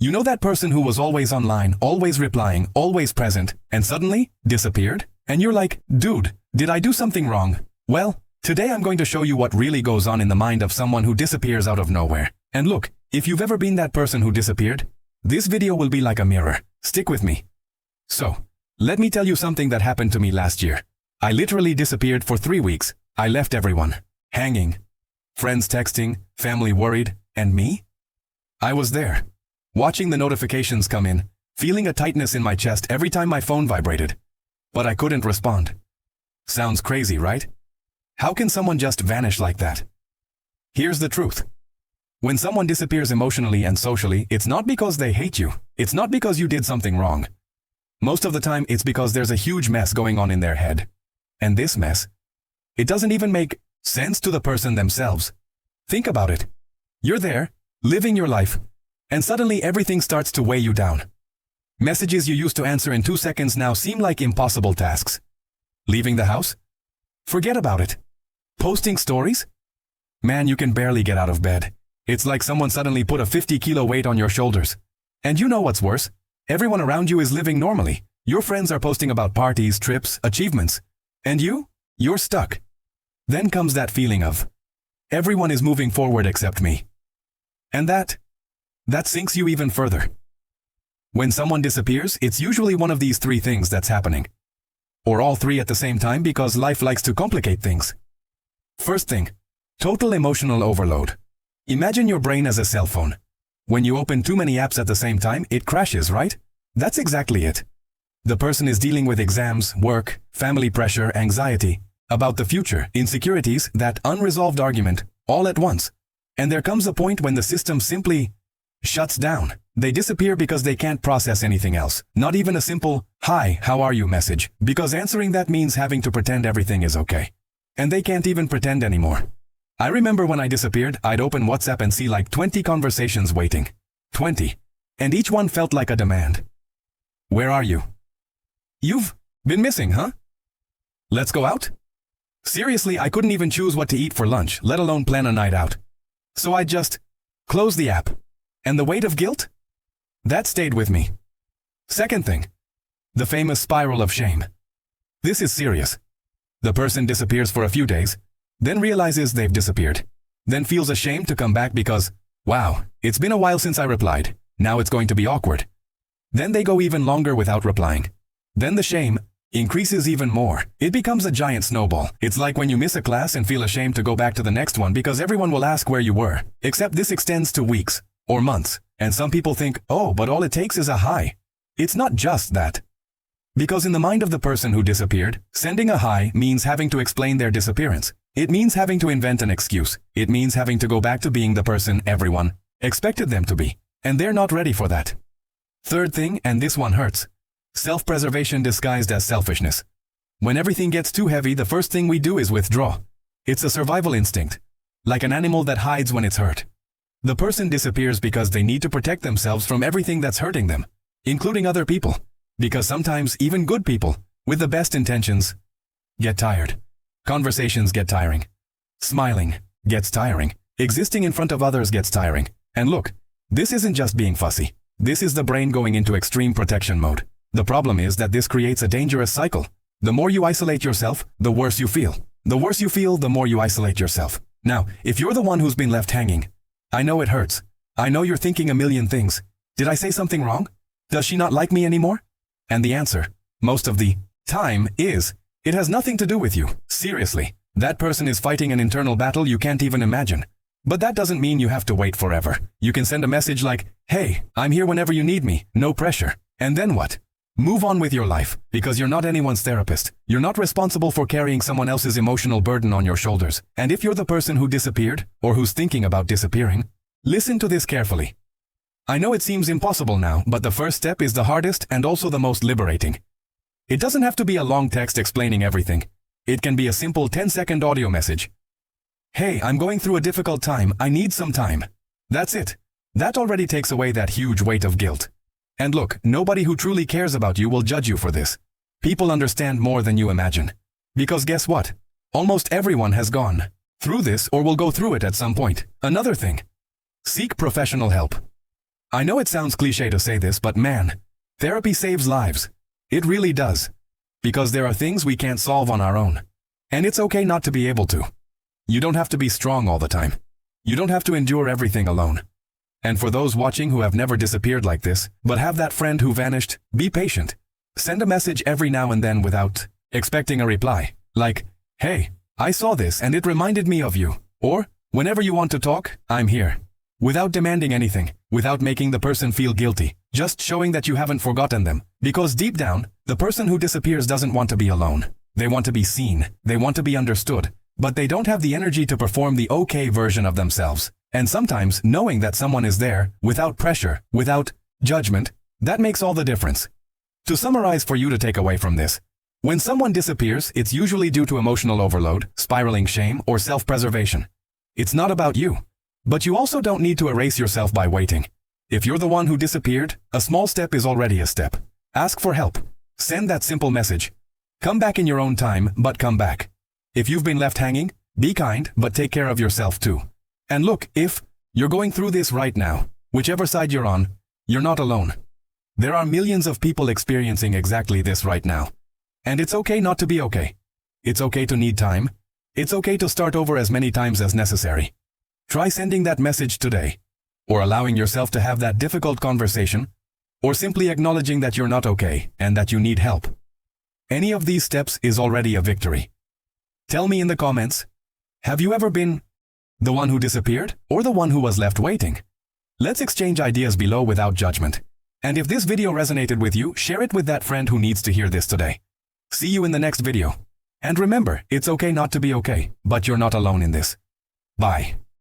You know that person who was always online, always replying, always present, and suddenly disappeared? And you're like, dude, did I do something wrong? Well, today I'm going to show you what really goes on in the mind of someone who disappears out of nowhere. And look, if you've ever been that person who disappeared, this video will be like a mirror. Stick with me. So, let me tell you something that happened to me last year. I literally disappeared for 3 weeks. I left everyone hanging. Friends texting, family worried, and me? I was there, watching the notifications come in, feeling a tightness in my chest every time my phone vibrated. But I couldn't respond. Sounds crazy, right? How can someone just vanish like that? Here's the truth. When someone disappears emotionally and socially, it's not because they hate you. It's not because you did something wrong. Most of the time, it's because there's a huge mess going on in their head. And this mess, it doesn't even make sense to the person themselves. Think about it. You're there, living your life, and suddenly everything starts to weigh you down. Messages you used to answer in 2 seconds now seem like impossible tasks. Leaving the house? Forget about it. Posting stories? Man, you can barely get out of bed. It's like someone suddenly put a 50-kilo weight on your shoulders. And you know what's worse? Everyone around you is living normally. Your friends are posting about parties, trips, achievements. And you're stuck. Then comes that feeling of, everyone is moving forward except me. And that sinks you even further. When someone disappears, it's usually one of these 3 things that's happening. Or all 3 at the same time because life likes to complicate things. First thing, total emotional overload. Imagine your brain as a cell phone. When you open too many apps at the same time, it crashes, right? That's exactly it. The person is dealing with exams, work, family pressure, anxiety, about the future, insecurities, that unresolved argument, all at once. And there comes a point when the system simply shuts down. They disappear because they can't process anything else. Not even a simple, "Hi, how are you?" message, because answering that means having to pretend everything is okay. And they can't even pretend anymore. I remember when I disappeared, I'd open WhatsApp and see like 20 conversations waiting. 20. And each one felt like a demand. Where are you? You've been missing, huh? Let's go out? Seriously, I couldn't even choose what to eat for lunch, let alone plan a night out. So I just closed the app. And the weight of guilt? That stayed with me. Second thing, the famous spiral of shame. This is serious. The person disappears for a few days, then realizes they've disappeared, then feels ashamed to come back because, wow, it's been a while since I replied, now it's going to be awkward. Then they go even longer without replying. Then the shame increases even more. It becomes a giant snowball. It's like when you miss a class and feel ashamed to go back to the next one because everyone will ask where you were. Except this extends to weeks or months. And some people think, oh, but all it takes is a hi. It's not just that. Because in the mind of the person who disappeared, sending a hi means having to explain their disappearance. It means having to invent an excuse. It means having to go back to being the person everyone expected them to be. And they're not ready for that. Third thing, and this one hurts. Self-preservation disguised as selfishness. When everything gets too heavy, the first thing we do is withdraw. It's a survival instinct. Like an animal that hides when it's hurt. The person disappears because they need to protect themselves from everything that's hurting them, including other people. Because sometimes even good people, with the best intentions, get tired. Conversations get tiring. Smiling gets tiring. Existing in front of others gets tiring. And look, this isn't just being fussy. This is the brain going into extreme protection mode. The problem is that this creates a dangerous cycle. The more you isolate yourself, the worse you feel. The worse you feel, the more you isolate yourself. Now, if you're the one who's been left hanging, I know it hurts. I know you're thinking a million things. Did I say something wrong? Does she not like me anymore? And the answer, most of the time, is, it has nothing to do with you. Seriously, that person is fighting an internal battle you can't even imagine. But that doesn't mean you have to wait forever. You can send a message like, hey, I'm here whenever you need me, no pressure. And then what? Move on with your life, because you're not anyone's therapist. You're not responsible for carrying someone else's emotional burden on your shoulders. And if you're the person who disappeared, or who's thinking about disappearing, listen to this carefully. I know it seems impossible now, but the first step is the hardest and also the most liberating. It doesn't have to be a long text explaining everything. It can be a simple 10-second audio message. Hey, I'm going through a difficult time, I need some time. That's it. That already takes away that huge weight of guilt. And look, nobody who truly cares about you will judge you for this. People understand more than you imagine. Because guess what? Almost everyone has gone through this or will go through it at some point. Another thing. Seek professional help. I know it sounds cliche to say this, but man, therapy saves lives. It really does. Because there are things we can't solve on our own. And it's okay not to be able to. You don't have to be strong all the time. You don't have to endure everything alone. And for those watching who have never disappeared like this, but have that friend who vanished, be patient. Send a message every now and then without expecting a reply. Like, hey, I saw this and it reminded me of you. Or, whenever you want to talk, I'm here. Without demanding anything, without making the person feel guilty, just showing that you haven't forgotten them. Because deep down, the person who disappears doesn't want to be alone. They want to be seen, they want to be understood, but they don't have the energy to perform the okay version of themselves. And sometimes, knowing that someone is there, without pressure, without judgment, that makes all the difference. To summarize for you to take away from this, when someone disappears, it's usually due to emotional overload, spiraling shame, or self-preservation. It's not about you. But you also don't need to erase yourself by waiting. If you're the one who disappeared, a small step is already a step. Ask for help. Send that simple message. Come back in your own time, but come back. If you've been left hanging, be kind, but take care of yourself too. And look, if you're going through this right now, whichever side you're on, you're not alone. There are millions of people experiencing exactly this right now. And it's okay not to be okay. It's okay to need time. It's okay to start over as many times as necessary. Try sending that message today, or allowing yourself to have that difficult conversation, or simply acknowledging that you're not okay and that you need help. Any of these steps is already a victory. Tell me in the comments, have you ever been the one who disappeared or the one who was left waiting? Let's exchange ideas below without judgment. And if this video resonated with you, share it with that friend who needs to hear this today. See you in the next video. And remember, it's okay not to be okay, but you're not alone in this. Bye.